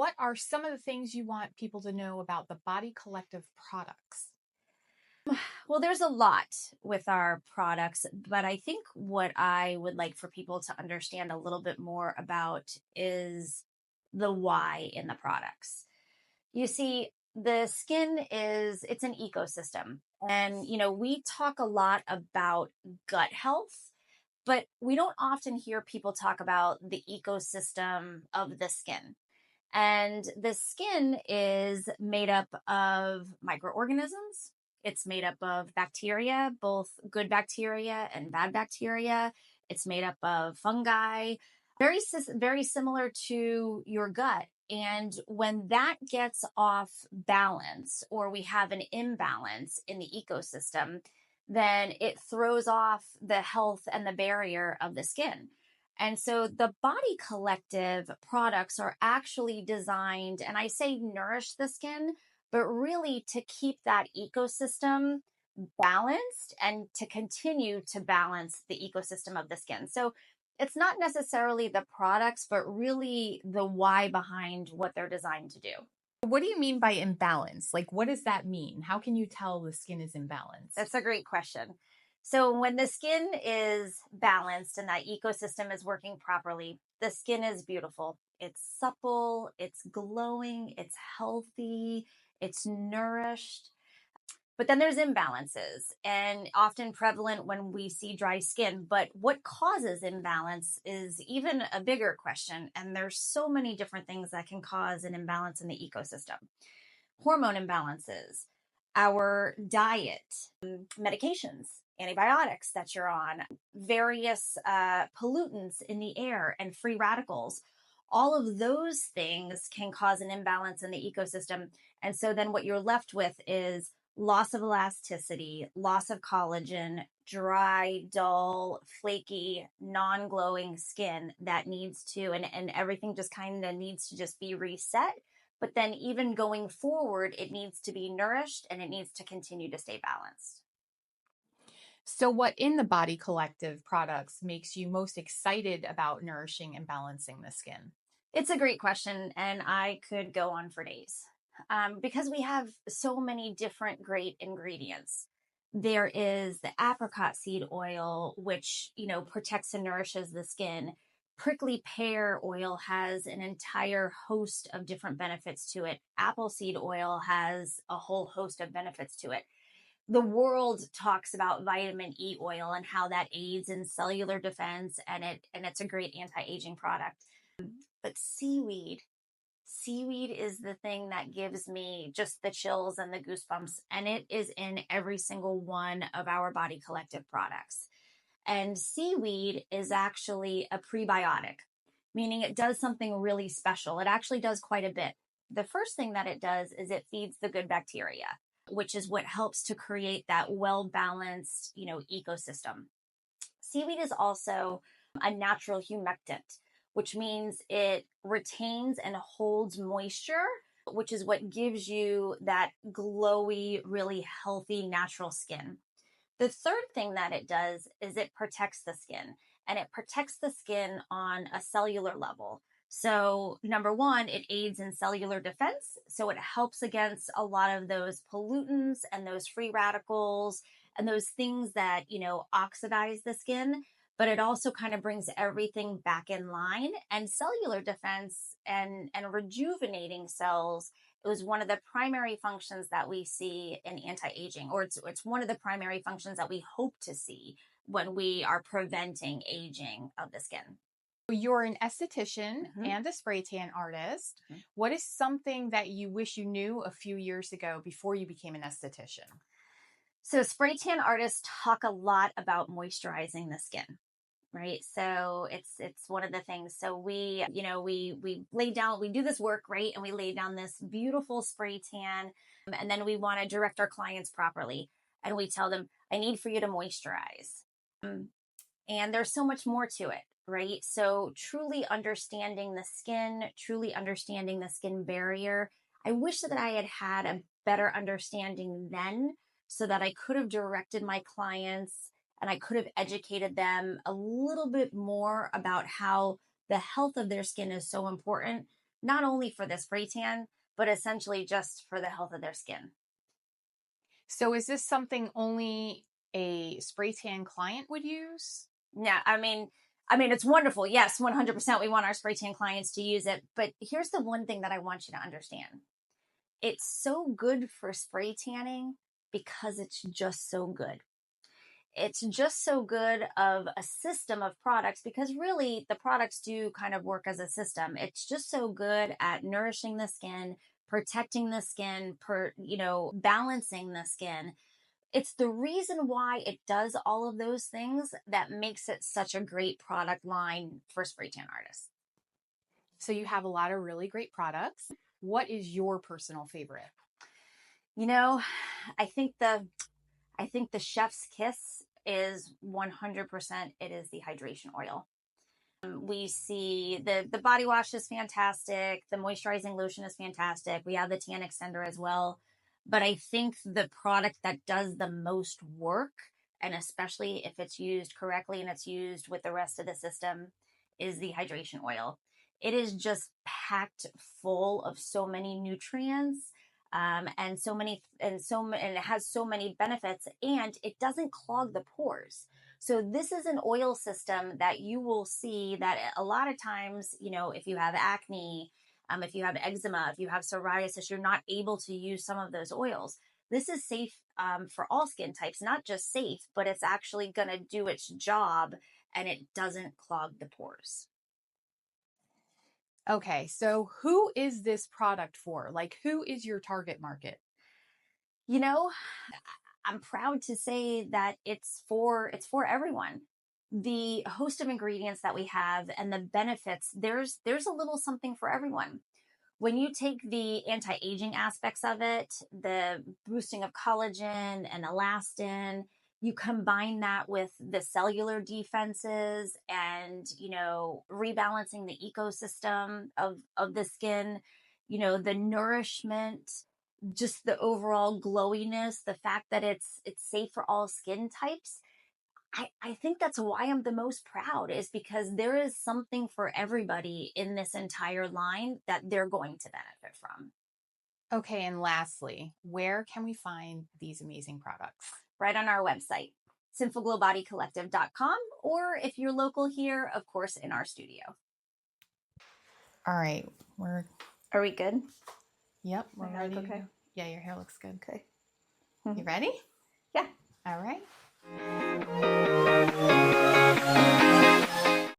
what are some of the things you want people to know about the Body Collective products? Well, there's a lot with our products, but I think what I would like for people to understand a little bit more about is the why in the products. You see, the skin it's an ecosystem. And, we talk a lot about gut health, but we don't often hear people talk about the ecosystem of the skin. And the skin is made up of microorganisms. It's made up of bacteria, both good bacteria and bad bacteria. It's made up of fungi, very similar to your gut. And when that gets off balance or we have an imbalance in the ecosystem, then it throws off the health and the barrier of the skin. And so the Body Collective products are actually designed, and I say nourish the skin, but really to keep that ecosystem balanced and to continue to balance the ecosystem of the skin. So it's not necessarily the products, but really the why behind what they're designed to do. What do you mean by imbalance? Like, what does that mean? How can you tell the skin is imbalanced? That's a great question. So, when the skin is balanced and that ecosystem is working properly, the skin is beautiful. It's supple, it's glowing, it's healthy, it's nourished. But then there's imbalances and often prevalent when we see dry skin. But what causes imbalance is even a bigger question. And there's so many different things that can cause an imbalance in the ecosystem. Hormone imbalances, our diet, medications, antibiotics that you're on, various pollutants in the air, and free radicals. All of those things can cause an imbalance in the ecosystem. And so then what you're left with is loss of elasticity, loss of collagen, dry, dull, flaky, non-glowing skin that needs to, and everything just kind of needs to just be reset. But then even going forward, it needs to be nourished and it needs to continue to stay balanced. So, what in the Body Collective products makes you most excited about nourishing and balancing the skin? It's a great question, and I could go on for days because we have so many different great ingredients. There is the apricot seed oil, which, protects and nourishes the skin. Prickly pear oil has an entire host of different benefits to it. Apple seed oil has a whole host of benefits to it. The world talks about vitamin E oil and how that aids in cellular defense, and it's a great anti-aging product. But seaweed is the thing that gives me just the chills and the goosebumps, and it is in every single one of our Body Collective products. And seaweed is actually a prebiotic, meaning it does something really special. It actually does quite a bit. The first thing that it does is it feeds the good bacteria, which is what helps to create that well-balanced, ecosystem. Seaweed is also a natural humectant, which means it retains and holds moisture, which is what gives you that glowy, really healthy, natural skin. The third thing that it does is it protects the skin, and it protects the skin on a cellular level. So, number one, it aids in cellular defense. So, it helps against a lot of those pollutants and those free radicals and those things that, oxidize the skin. But it also kind of brings everything back in line. And cellular defense and rejuvenating cells, it was one of the primary functions that we see in anti-aging, or it's one of the primary functions that we hope to see when we are preventing aging of the skin. You're an esthetician Mhm. and a spray tan artist. Mhm. What is something that you wish you knew a few years ago before you became an esthetician? So spray tan artists talk a lot about moisturizing the skin, right? So it's one of the things. So we lay down, we do this work, right? And we lay down this beautiful spray tan, and then we want to direct our clients properly. And we tell them, I need for you to moisturize. Um, and there's so much more to it, right? So truly understanding the skin, truly understanding the skin barrier. I wish that I had had a better understanding then so that I could have directed my clients and I could have educated them a little bit more about how the health of their skin is so important, not only for the spray tan, but essentially just for the health of their skin. So is this something only a spray tan client would use? Yeah, I mean, it's wonderful. Yes, 100%. We want our spray tan clients to use it. But here's the one thing that I want you to understand. It's so good for spray tanning because it's just so good. It's just so good of a system of products, because really the products do kind of work as a system. It's just so good at nourishing the skin, protecting the skin, balancing the skin. It's the reason why it does all of those things that makes it such a great product line for spray tan artists. So you have a lot of really great products. What is your personal favorite? You know, I think the chef's kiss is 100%. It is the hydration oil. We see the body wash is fantastic. The moisturizing lotion is fantastic. We have the tan extender as well. But I think the product that does the most work, and especially if it's used correctly and it's used with the rest of the system, is the hydration oil. It is just packed full of so many nutrients, and it has so many benefits, and it doesn't clog the pores. So this is an oil system that you will see that a lot of times, if you have acne, if you have eczema, if you have psoriasis, you're not able to use some of those oils. This is safe for all skin types, not just safe, but it's actually going to do its job, and it doesn't clog the pores. Okay, so who is this product for? Like, who is your target market? I'm proud to say that it's for everyone. The host of ingredients that we have and the benefits, there's a little something for everyone. When you take the anti-aging aspects of it, the boosting of collagen and elastin, you combine that with the cellular defenses and, rebalancing the ecosystem of the skin, the nourishment, just the overall glowiness, the fact that it's safe for all skin types. I think that's why I'm the most proud, is because there is something for everybody in this entire line that they're going to benefit from. Okay, and lastly, where can we find these amazing products? Right on our website, sinfulglowbodycollective.com, or if you're local here, of course, in our studio. All right, Are we good? Yep, we're ready. Okay. Yeah, your hair looks good. Okay. You ready? Yeah. All right.